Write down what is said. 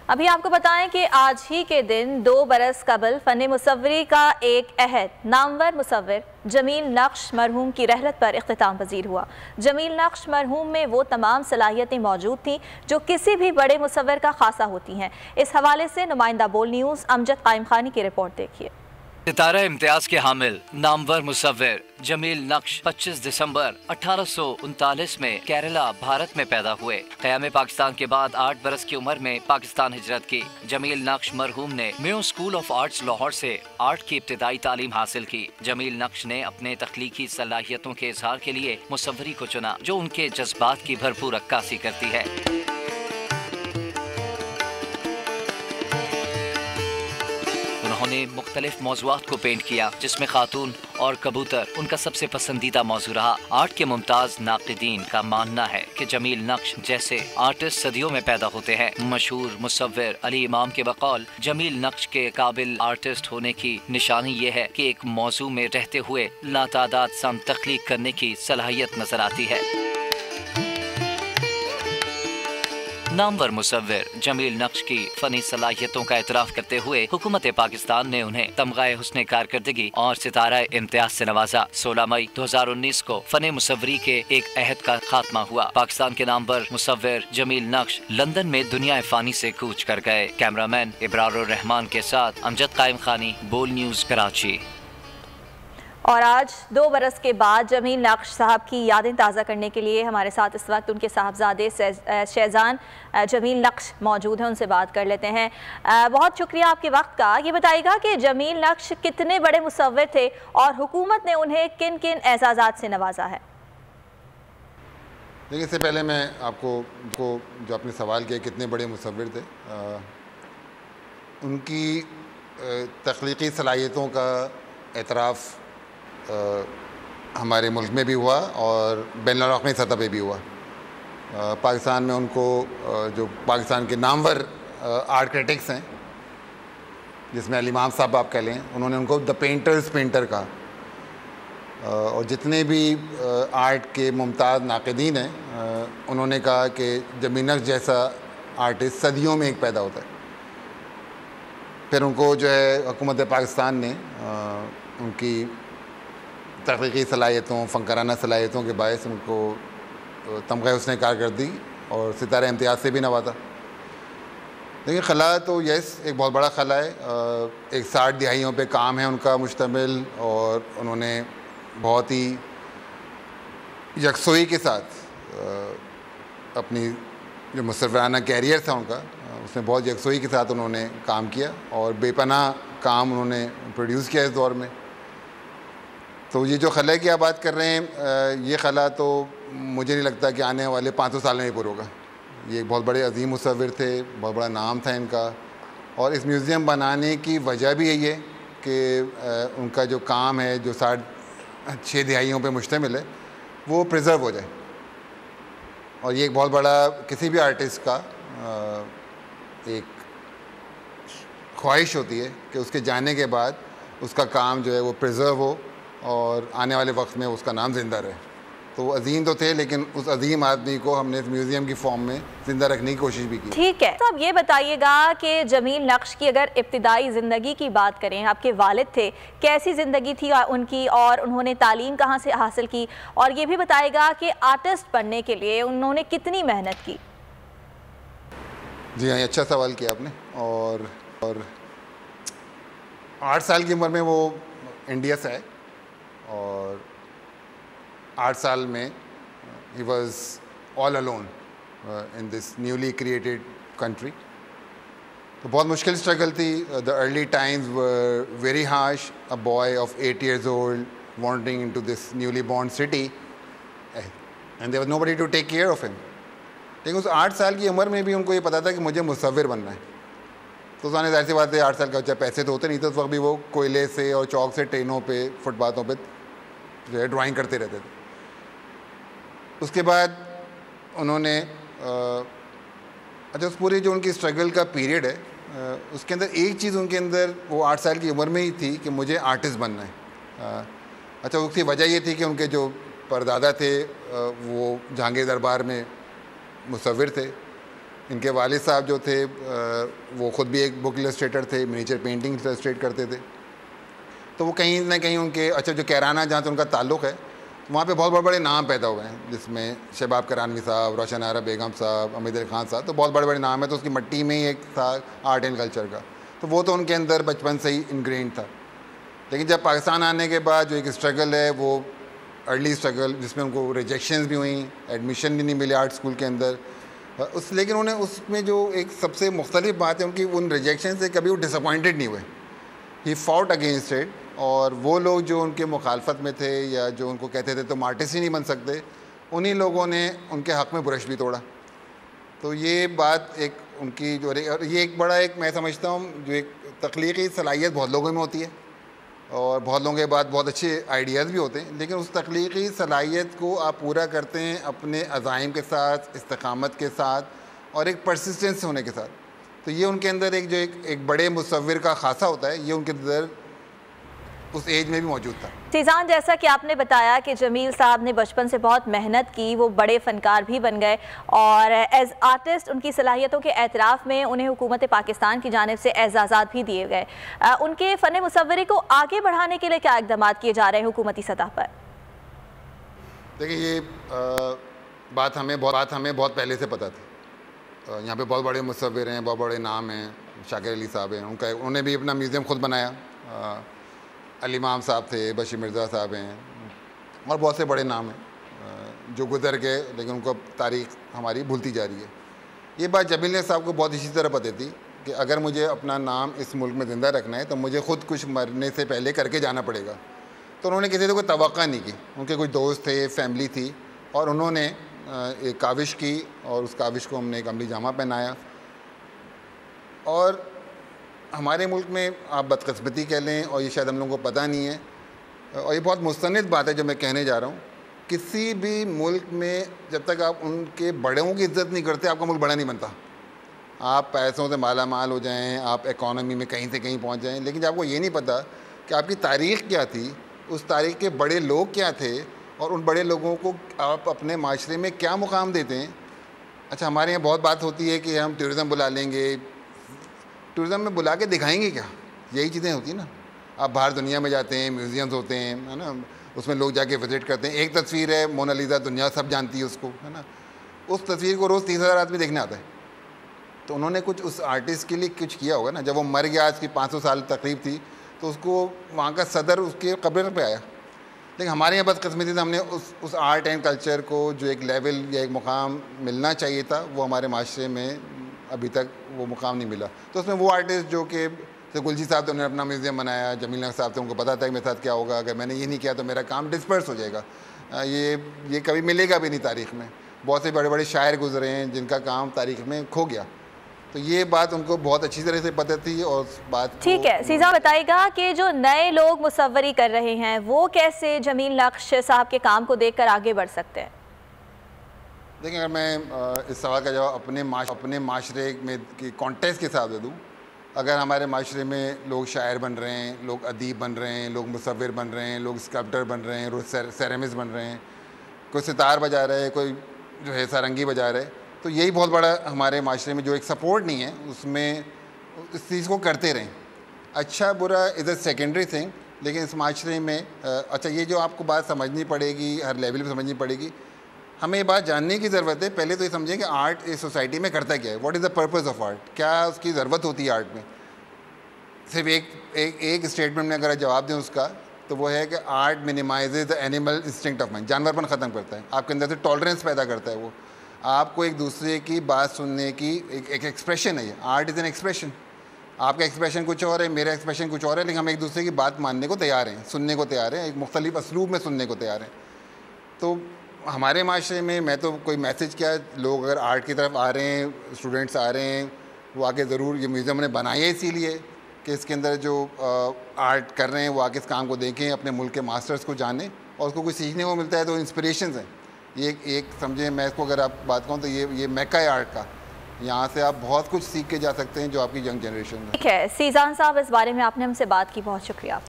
अभी आपको बताएं कि आज ही के दिन 2 बरस कबल फ़न मुसव्वरी का एक अहद नामवर मुसव्विर जमील नक्श मरहूम की रहलत पर इख्तिताम पजीर हुआ। जमील नक्श मरहूम में वो तमाम सलाहियतें मौजूद थीं जो किसी भी बड़े मुसव्विर का खासा होती हैं। इस हवाले से नुमाइंदा बोल न्यूज़ अमजद कायम खानी की रिपोर्ट देखिए। सितारा इम्तियाज के हामिल नामवर मुसव्विर जमील नक्श 25 दिसंबर 1839 में केरला भारत में पैदा हुए। क़याम पाकिस्तान के बाद 8 बरस की उम्र में पाकिस्तान हिजरत की। जमील नक्श मरहूम ने Mayo school of arts Lahore से आर्ट की इब्तिदाई तालीम हासिल की। जमील नक्श ने अपने तख्लीकी सलाहियतों के इजहार के लिए मुसव्वरी को चुना जो उनके जज्बात की भरपूर अक्कासी करती है। उन्होंने मुख्तलिफ मौज़ूआत को पेंट किया जिसमें खातून और कबूतर उनका सबसे पसंदीदा मौजू रहा। आर्ट के मुमताज नाक़िदीन का मानना है कि जमील नक्श जैसे आर्टिस्ट सदियों में पैदा होते हैं। मशहूर मुसव्विर अली इमाम के बकौल जमील नक्श के काबिल आर्टिस्ट होने की निशानी ये है कि एक मौजू में रहते हुए लातादाद सम तख्लीक करने की सलाहियत नजर आती है। नामवर मुसव्विर जमील नक्श की फनी सलाहियतों का एतराफ़ करते हुए हुकूमत पाकिस्तान ने उन्हें तमगाए हुस्ने कारकर्दगी और सितारा इम्तियाज से नवाजा। 16 मई 2019 को फने मुसव्वरी के एक अहद का खात्मा हुआ। पाकिस्तान के नामवर मुसव्विर जमील नक्श लंदन में दुनिया फानी से कूच कर गए। कैमरामैन इब्रारुर रहमान के साथ अमजद कायम खानी, बोल न्यूज़ कराची। और आज 2 बरस के बाद जमील नक्श साहब की यादें ताज़ा करने के लिए हमारे साथ इस वक्त उनके साहबजादे शहजान जमील नक्श मौजूद हैं। उनसे बात कर लेते हैं। बहुत शुक्रिया आपके वक्त का। ये बताइएगा कि जमील नक्श कितने बड़े मुसव्विर थे और हुकूमत ने उन्हें किन किन एजाज़ात से नवाजा है? देखिए, इससे पहले मैं आपको जो आपने सवाल किया कितने बड़े मुसव्विर थे, उनकी तख्लीकी सलाहियतों का एतराफ़ हमारे मुल्क में भी हुआ और बैनुल-अक़वामी सतह पे भी हुआ। पाकिस्तान में उनको जो पाकिस्तान के नामवर आर्ट क्रिटिक्स हैं, जिसमें अली इमाम साहब आप कह लें, उन्होंने उनको द पेंटर्स पेंटर कहा। और जितने भी आर्ट के मुमताज़ नाक़िदीन हैं, उन्होंने कहा कि जमील नक्श जैसा आर्टिस्ट सदियों में एक पैदा होता है। फिर उनको जो है हुकूमत पाकिस्तान ने उनकी तख्लीकी सलाहियतों, फ़नकाराना सलाहियतों के बायस उनको तमग़ा हुस्न कारकर्दगी और सितारा इम्तियाज़ से भी नवाजा। देखिए, खला तो यस एक बहुत बड़ा खला है। एक 60 दिहाइयों पे काम है उनका मुश्तमिल, और उन्होंने बहुत ही यकसोई के साथ अपनी जो मुसव्विराना कैरियर था उनका, उसमें बहुत यकसोई के साथ उन्होंने काम किया और बेपनाह काम उन्होंने प्रोड्यूस किया इस दौर में। तो ये जो खला की आप बात कर रहे हैं, ये खला तो मुझे नहीं लगता कि आने वाले 500 साल में ही पूरा होगा। ये एक बहुत बड़े अजीम मुसव्विर थे, बहुत बड़ा नाम था इनका, और इस म्यूज़ियम बनाने की वजह भी यही है कि उनका जो काम है, जो 6 दिहाइयों पे मुश्तमिल है, वो प्रिज़र्व हो जाए। और ये एक बहुत बड़ा किसी भी आर्टिस्ट का एक ख्वाहिश होती है कि उसके जाने के बाद उसका काम जो है वो प्रिज़र्व हो और आने वाले वक्त में उसका नाम ज़िंदा रहे। तो वो अजीम तो थे, लेकिन उस अजीम आदमी को हमने इस म्यूज़ियम की फॉर्म में ज़िंदा रखने की कोशिश भी की। ठीक है, तो अब ये बताइएगा कि जमील नक्श की अगर इब्तिदाई ज़िंदगी की बात करें, आपके वालिद थे, कैसी ज़िंदगी थी उनकी और उन्होंने तालीम कहाँ से हासिल की? और ये भी बताइएगा कि आर्टिस्ट बनने के लिए उन्होंने कितनी मेहनत की? जी हाँ, अच्छा सवाल किया आपने। और 8 साल की उम्र में वो इंडिया से आए और 8 साल में he was all alone in this newly created country. तो बहुत मुश्किल स्ट्रगल थी। The early times were very harsh. A boy of 8 years old wandering into this newly born city and there was nobody to take care of him। लेकिन उस 8 साल की उम्र में भी उनको ये पता था कि मुझे मुसव्विर बनना है। तो उसने ज़ाहिर सी बात है, 8 साल का बच्चा, पैसे तो होते नहीं थे उस वक्त भी, वो कोयले से और चौक से ट्रेनों पे, फुटपाथों पे जो है ड्राइंग करते रहते थे। उसके बाद उन्होंने अच्छा, उस पूरी जो उनकी स्ट्रगल का पीरियड है, उसके अंदर एक चीज़ उनके अंदर वो 8 साल की उम्र में ही थी कि मुझे आर्टिस्ट बनना है। अच्छा, उसकी वजह ये थी कि उनके जो परदादा थे वो जहांगीर दरबार में मुसव्विर थे, इनके वालिद साहब जो थे वो ख़ुद भी एक बुक इलस्ट्रेटर थे, मिनीचर पेंटिंग इलस्ट्रेट करते थे। तो वो कहीं ना कहीं उनके जो कैराना जहाँ से उनका ताल्लुक़ है वहाँ पे बहुत बड़े बड़े नाम पैदा हुए हैं, जिसमें शबाब करानवी साहब, रोशन आरा बेगम साहब, अमीद अली खान साहब, तो बहुत बड़े बड़े नाम है। तो उसकी मट्टी में ही एक था आर्ट एंड कल्चर का, तो वो तो उनके अंदर बचपन से ही इनग्रेंड था। लेकिन जब पाकिस्तान आने के बाद जो एक स्ट्रगल है, वो अर्ली स्ट्रगल, जिसमें उनको रिजेक्शंस भी हुई, एडमिशन भी नहीं मिले आर्ट स्कूल के अंदर लेकिन उन्हें उसमें जो एक सबसे मुख्तलिफ बात है उनकी, उन रिजेक्शन से कभी वो डिसअपॉइंटेड नहीं हुए। He fought against it. और वो लोग जो उनके मुखालफत में थे या जो उनको कहते थे तुम आर्टिस्ट ही नहीं बन सकते, उन्हीं लोगों ने उनके हक़ में ब्रश भी तोड़ा। तो ये बात एक उनकी जो, और ये एक बड़ा एक मैं समझता हूँ जो एक तख्लीकी सलाहियत बहुत लोगों में होती है और बहुत लोगों के बाद बहुत अच्छे आइडियाज़ भी होते हैं, लेकिन उस तख्लीकी सलाहियत को आप पूरा करते हैं अपने अज़ाइम के साथ, इस्तिक़ामत के साथ और एक परसिस्टेंस होने के साथ। तो ये उनके अंदर एक जो एक बड़े मुसव्विर का खासा होता है, ये उनके अंदर उस एज में भी मौजूद था। सीजान, जैसा कि आपने बताया कि जमील साहब ने बचपन से बहुत मेहनत की, वो बड़े फ़नकार भी बन गए और एज़ आर्टिस्ट उनकी सलाहियतों के एतराफ़ में उन्हें हुकूमत पाकिस्तान की जानिब से एजाज़ात भी दिए गए। उनके फ़न मुसव्वरी को आगे बढ़ाने के लिए क्या इक़दाम किए जा रहे हैं हुकूमती सतह पर? देखिए, ये बात हमें बहुत पहले से पता थी। यहाँ पे बहुत बड़े मुसव्विर हैं, बहुत बड़े नाम हैं। शाकिर अली साहब हैं, उन्होंने भी अपना म्यूज़ियम ख़ुद बनाया। अली इमाम साहब थे, बशीर मिर्ज़ा साहब हैं और बहुत से बड़े नाम हैं जो गुज़र गए, लेकिन उनको तारीख़ हमारी भूलती जा रही है। ये बात जमील साहब को बहुत इसी तरह पता थी कि अगर मुझे अपना नाम इस मुल्क में ज़िंदा रखना है तो मुझे ख़ुद कुछ मरने से पहले करके जाना पड़ेगा। तो उन्होंने किसी से कोई तवक्का नहीं की। उनके कुछ दोस्त थे, फैमिली थी और उन्होंने एक काविश की और उस काविश को हमने एक अमली जामा पहनाया। और हमारे मुल्क में आप बदकिस्मती कह लें और ये शायद हम लोगों को पता नहीं है, और ये बहुत मुस्तनिद बात है जो मैं कहने जा रहा हूँ, किसी भी मुल्क में जब तक आप उनके बड़ों की इज़्ज़त नहीं करते, आपका मुल्क बड़ा नहीं बनता। आप पैसों से माला माल हो जाएं, आप इकॉनमी में कहीं से कहीं पहुँच जाएं, लेकिन जब आपको ये नहीं पता कि आपकी तारीख़ क्या थी, उस तारीख़ के बड़े लोग क्या थे और उन बड़े लोगों को आप अपने माशरे में क्या मुकाम देते हैं। अच्छा, हमारे यहाँ बहुत बात होती है कि हम टूरिज़म बुला लेंगे, टूरिज़म में बुला के दिखाएंगे क्या? यही चीज़ें होती हैं ना। आप बाहर दुनिया में जाते हैं, म्यूज़ियम्स होते हैं, है ना, उसमें लोग जाके विज़िट करते हैं। एक तस्वीर है मोनालिसा, दुनिया सब जानती है उसको, है ना। उस तस्वीर को रोज़ 30,000 आदमी देखने आता है। तो उन्होंने कुछ उस आर्टिस्ट के लिए कुछ किया होगा ना। जब वो मर गया, आज की 500 साल तकरीब थी, तो उसको वहाँ का सदर उसके कब्र पे आया। लेकिन हमारे यहाँ बदकिस्मती से हमने उस आर्ट एंड कल्चर को जो एक लेवल या एक मुकाम मिलना चाहिए था, वो हमारे माशरे में अभी तक वो मुकाम नहीं मिला। तो उसमें वो आर्टिस्ट जो कि गुलजी साहब, तो उन्होंने अपना म्यूज़ियम बनाया, जमील साहब थे, उनको पता था कि मेरे साथ क्या होगा, अगर मैंने ये नहीं किया तो मेरा काम डिस्पर्स हो जाएगा, ये कभी मिलेगा भी नहीं तारीख़ में। बहुत से बड़े बड़े शायर गुजरे हैं जिनका काम तारीख़ में खो गया। तो ये बात उनको बहुत अच्छी तरह से पता थी। और बात ठीक है, सीजा बताइएगा कि जो नए लोग मुसव्वरी कर रहे हैं वो कैसे जमील नक्श साहब के काम को देखकर आगे बढ़ सकते हैं? देखिए, अगर मैं इस सवाल का जवाब अपने माशरे में की कॉन्टेक्स्ट के हिसाब से दूँ, अगर हमारे माशरे में लोग शायर बन रहे हैं, लोग अदीब बन रहे हैं, लोग मुसव्विर बन रहे हैं, लोग स्कल्प्टर बन रहे हैं, लोग सेरेमिस्ट बन रहे हैं, कोई सितार बजा रहा है, कोई जो है सारंगी बजा रहा है, तो यही बहुत बड़ा हमारे माशरे में जो एक सपोर्ट नहीं है, उसमें इस चीज़ को करते रहें। अच्छा बुरा इज़ अ सेकेंडरी थिंग, लेकिन इस माशरे में अच्छा, ये जो आपको बात समझनी पड़ेगी, हर लेवल पर समझनी पड़ेगी। हमें ये बात जानने की ज़रूरत है। पहले तो ये समझें कि आर्ट इस सोसाइटी में करता क्या है, what is the purpose of art, क्या उसकी ज़रूरत होती है आर्ट में। सिर्फ एक स्टेटमेंट में अगर जवाब दें उसका, तो वो है कि art minimises the animal instinct of mind, जानवरपन ख़त्म करता है, आपके अंदर से टॉलरेंस पैदा करता है। वो आपको एक दूसरे की बात सुनने की एक एक्सप्रेशन है। ये आर्ट इज़ एन एक्सप्रेशन। आपका एक्सप्रेशन कुछ और है, मेरा एक्सप्रेशन कुछ और है, लेकिन हम एक दूसरे की बात मानने को तैयार हैं, सुनने को तैयार हैं, एक मुख्तलिफ असलूब में सुनने को तैयार हैं। तो हमारे माशरे में मैं तो कोई मैसेज क्या, लोग अगर आर्ट की तरफ आ रहे हैं, स्टूडेंट्स आ रहे हैं, वो आके ज़रूर, ये म्यूज़ियम ने बनाया है इसीलिए कि इसके अंदर जो आर्ट कर रहे हैं वो आके इस काम को देखें, अपने मुल्क के मास्टर्स को जानें और उसको कुछ सीखने को मिलता है तो इंस्पिरेशंस हैं। ये एक समझें, मैं इसको अगर आप बात कहूँ तो ये मैका है आर्ट का। यहाँ से आप बहुत कुछ सीख के जा सकते हैं जो आपकी यंग जनरेशन है। ठीक है सीजान साहब, इस बारे में आपने हमसे बात की, बहुत शुक्रिया।